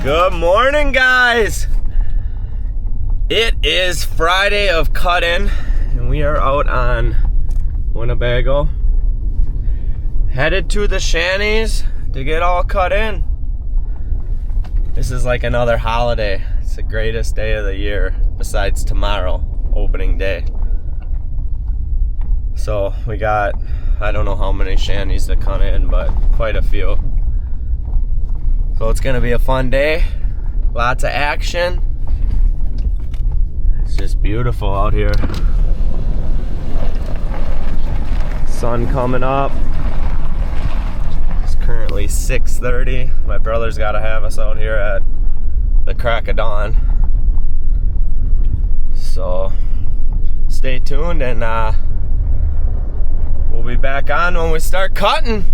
Good morning, guys. It is Friday of cut-in, and we are out on Winnebago, headed to the shanties to get all cut in. This is like another holiday. It's the greatest day of the year besides tomorrow, opening day. So we got, I don't know how many shanties to cut in, but quite a few. So it's gonna be a fun day, lots of action. It's just beautiful out here. Sun coming up. It's currently 6:30. My brother's gotta have us out here at the crack of dawn. So stay tuned, and we'll be back on when we start cutting.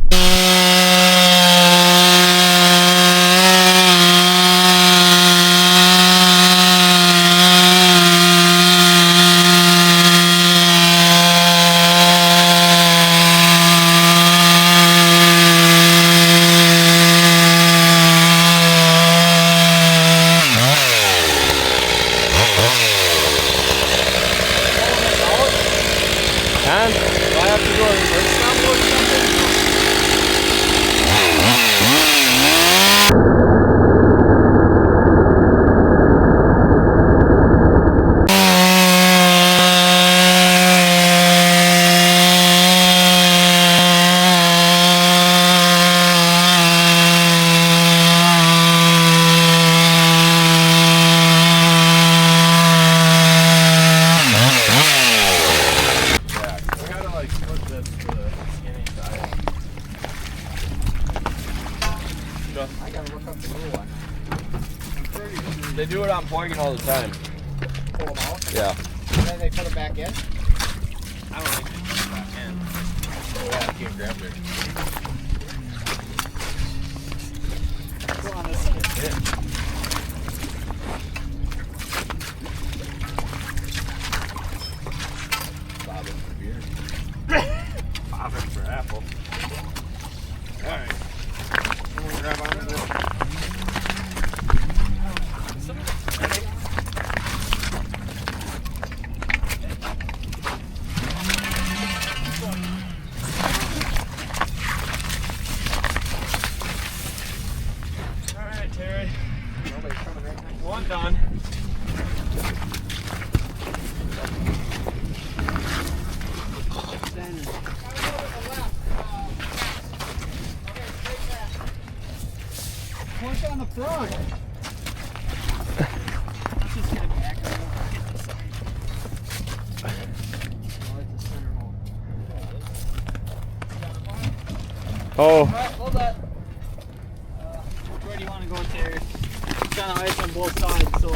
I gotta look up the new one. They do it on Poigan all the time. Pull them out? Yeah. And then they put them back in? I don't think they put them back in. Oh yeah, I can't grab it. Go on, let's get it. Bobbin for beer. Bobbin for apple. Alright. Grab on to this. Alright, Terry. Nobody's coming right next. One done. Push on the front. Let's just get it back and we'll get the side. I like the center hole. Oh. Alright, hold that. Where do you want to go, Terry? It's kind of ice on both sides, so.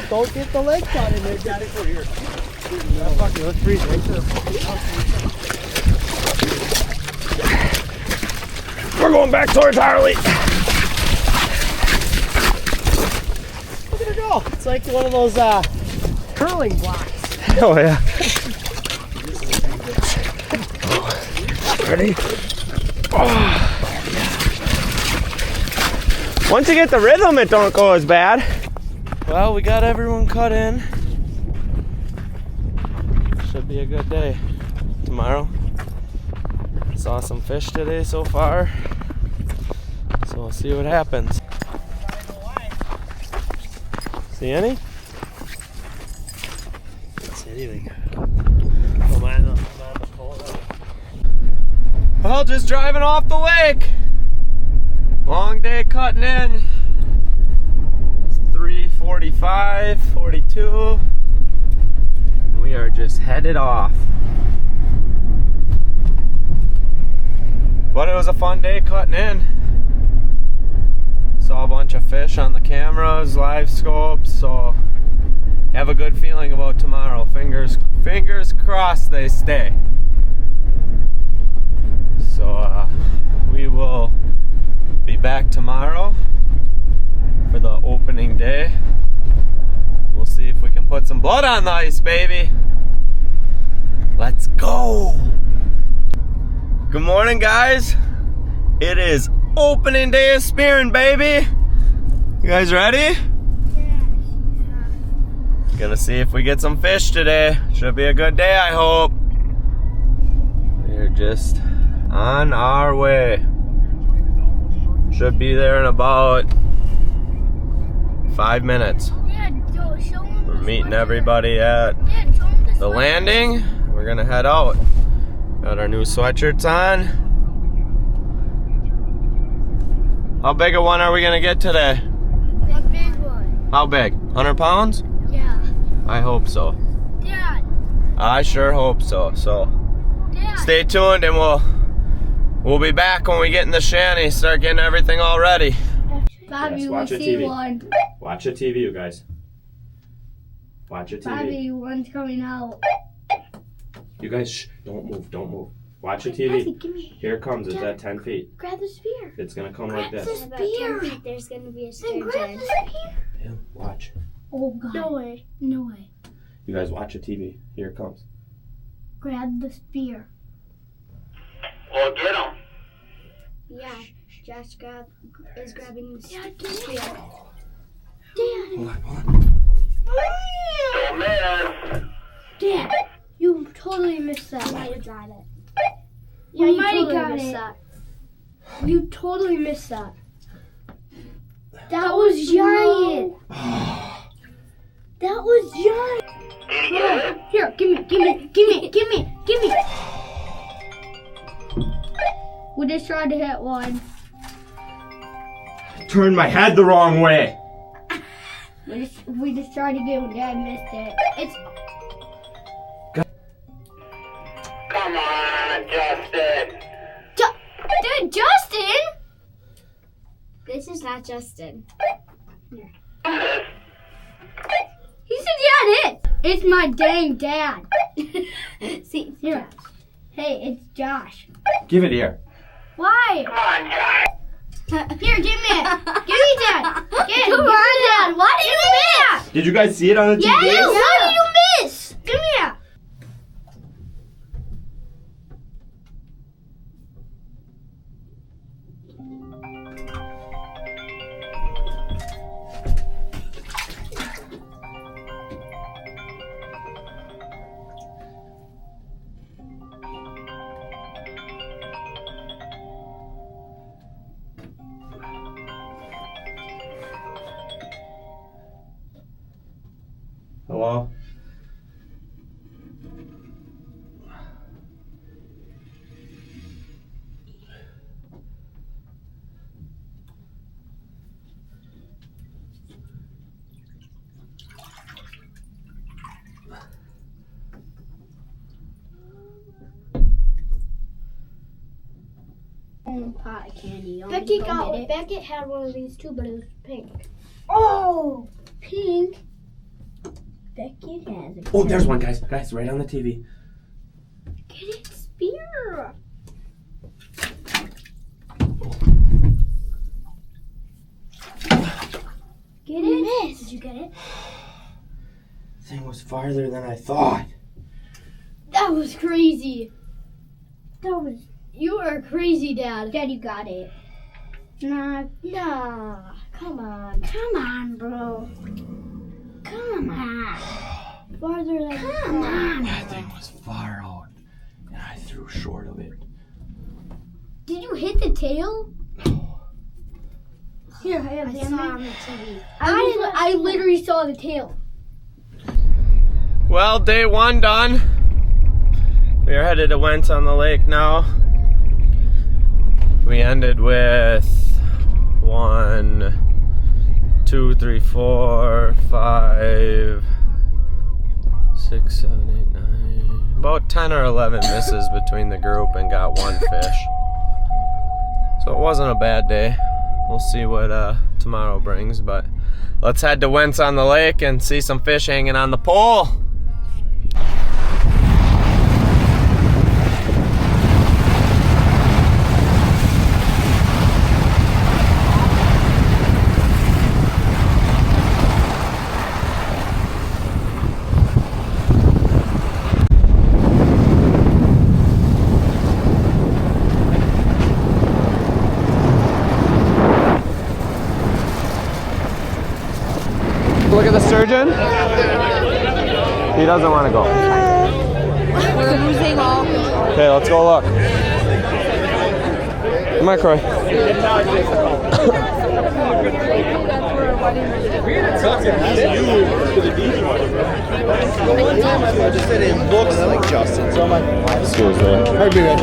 Don't get the leg caught in there, Daddy. Over here. Fuck you, let's freeze right there. We're going back towards Harley. Look at her go. It's like one of those curling blocks. Oh yeah. Ready? Oh. Once you get the rhythm, it don't go as bad. Well, we got everyone cut in. Should be a good day tomorrow. Saw some fish today so far, so we'll see what happens. See any? Don't see anything. Come on the pole. Well, just driving off the lake. Long day cutting in. It's 3:45, 42. We are just headed off. But it was a fun day cutting in. Saw a bunch of fish on the cameras, live scopes, so have a good feeling about tomorrow. Fingers crossed they stay. So we will be back tomorrow for the opening day. We'll see if we can put some blood on the ice, baby. Let's go. Good morning, guys. It is opening day of spearing, baby. You guys ready? Gonna see if we get some fish today. Should be a good day, I hope. We're just on our way. Should be there in about 5 minutes. We're meeting everybody at the landing. We're gonna head out. Got our new sweatshirts on. How big a one are we gonna get today? A big one. How big? 100 pounds? Yeah. I hope so. Dad. I sure hope so. So Dad. stay tuned and we'll be back when we get in the shanty, start getting everything all ready. Bobby, Yes, watch we the see TV. one. Watch the TV, you guys. Watch the TV. Bobby, one's coming out. You guys, shh, don't move, don't move. Watch the Bobby, TV. give me. Here it comes, it's at 10 feet. Grab the spear. It's gonna come like Grab this. the About 10 spear. feet, there's going to be a Then grab sturgeon. the spear. Yeah, watch. Oh God. No way. No way. You guys watch the TV. Here it comes. Grab the spear. Well, get him. Yeah, Josh is grabbing the Dad, spear. Dad. Hold on, hold on. Don't miss. Dad, you totally missed that. You might have got it. You you might have totally got missed it. that. You totally missed that. That was giant. That was giant. Did he get it? Here, give me. We just tried to hit one. Turn my head the wrong way. We just tried to get one. Dad missed it. It's Come on, Justin. Dude, Justin. This is not Justin. He said yeah, it is. It's my dang dad. See, Here. Hey, it's Josh. Give it here. Why? Come on, Josh. Here, give me it. Give me Dad. Come on, Dad. Why did you miss? Did you guys see it on the TV? Yes. What did you miss? Give me it. Hello? pot of candy. Beckett had one of these too, but it was pink. Oh, pink. Becky has it. Oh, there's one, guys. Guys, right on the TV. Get it, spear. get it? Did you get it? Thing was farther than I thought. That was crazy. You are crazy, Dad. Dad, you got it. Nah, come on, bro. Come on. Farther than Come on. That thing was far out, and I threw short of it. Did you hit the tail? No. Here, I have I the saw camera. on the TV. I literally saw the tail. Well, day 1 done. We are headed to Wentz on the lake now. We ended with 1, 2, 3, 4, 5, 6, 7, 8, 9. About 10 or 11 misses between the group and got 1 fish. So it wasn't a bad day. We'll see what tomorrow brings, but let's head to Wentz on the lake and see some fish hanging on the pole. Look at the sturgeon. He doesn't want to go. We're losing all control. Okay, let's go look. Come on, Croy. I just said it looks like Justin, so I'm like, Excuse me. I'd be ready.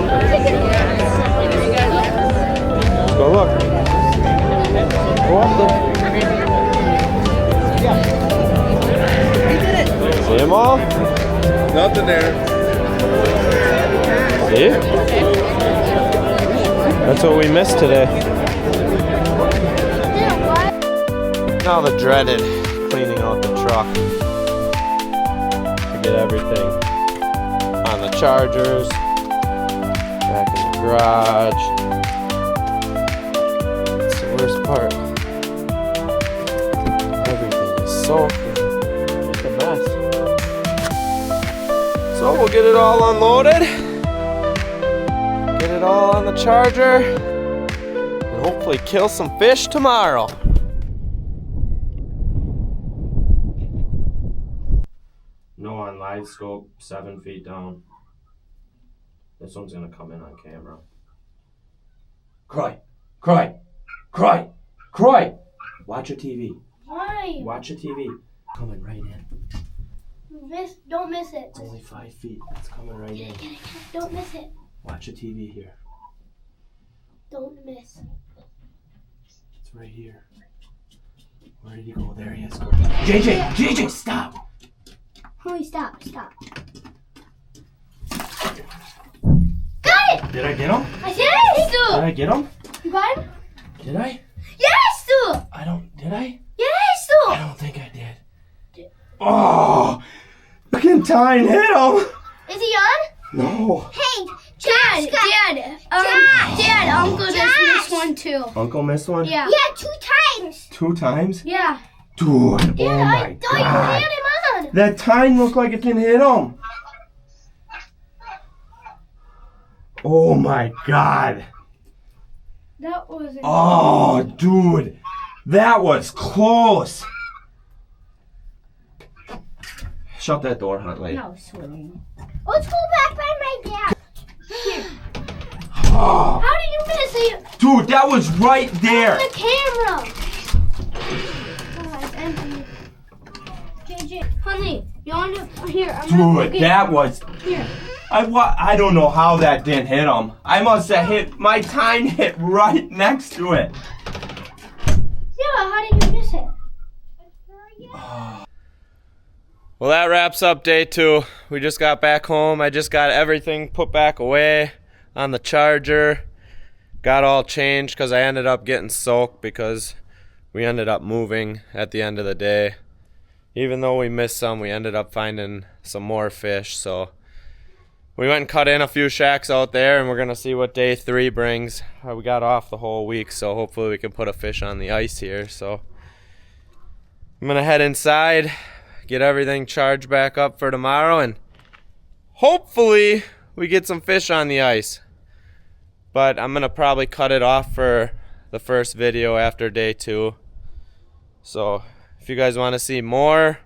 Let's go look. Go up there. See them all? Nothing there. See? That's what we missed today. Now the dreaded cleaning out the truck to get everything on the chargers, back in the garage. That's the worst part. Everything is soaked. It's a mess. So we'll get it all unloaded, get it all on the charger, and hopefully kill some fish tomorrow. No on live scope, 7 feet down. This one's gonna come in on camera. Croy! Croy! Croy! Croy! Watch your TV. Why? Watch your TV. Coming right in. Don't miss it. It's only 5 feet. It's coming right in. Don't miss it. Watch your TV here. Don't miss. It's right here. Where did he go? There he is. JJ, stop! Holy, stop. Got it! Did I get him? I yes, Did I get him? You got him? Did I? Yes, Did I? Yes, I don't think I did. Oh! Fucking Tyne hit him! Is he on? No. Hey, Dad, Uncle just missed one too. Uncle missed one? Yeah. 2 times. 2 times? Yeah. Dude, oh my I thought you God. had him on. That Tyne looked like it can hit him. Oh my God. That was. Oh, dude. That was close. Shut that door, Huntley. No swimming. Let's go back by my dad. Oh, How did you miss it? dude, that was right there. The camera. Oh, it's empty. JJ, honey, you want to here? I'm gonna Dude, that was. here. I don't know how that didn't hit him. I must have hit. My Tyne hit right next to it. Yeah, how did you miss it? Well, that wraps up day 2. We just got back home. I just got everything put back away on the charger. Got all changed because I ended up getting soaked because we ended up moving at the end of the day. Even though we missed some, we ended up finding some more fish. So we went and cut in a few shacks out there, and we're going to see what day 3 brings. We got off the whole week, so hopefully we can put a fish on the ice here. So I'm gonna head inside, get everything charged back up for tomorrow, and hopefully we get some fish on the ice. But I'm gonna probably cut it off for the first video after day 2. So if you guys want to see more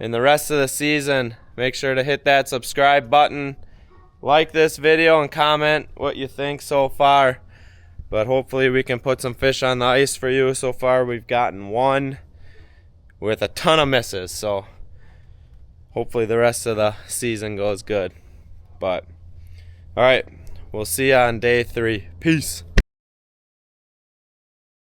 in the rest of the season, make sure to hit that subscribe button, like this video, and comment what you think so far. But hopefully we can put some fish on the ice for you. So far we've gotten 1 with a ton of misses, so hopefully the rest of the season goes good. But all right, we'll see you on day 3. Peace.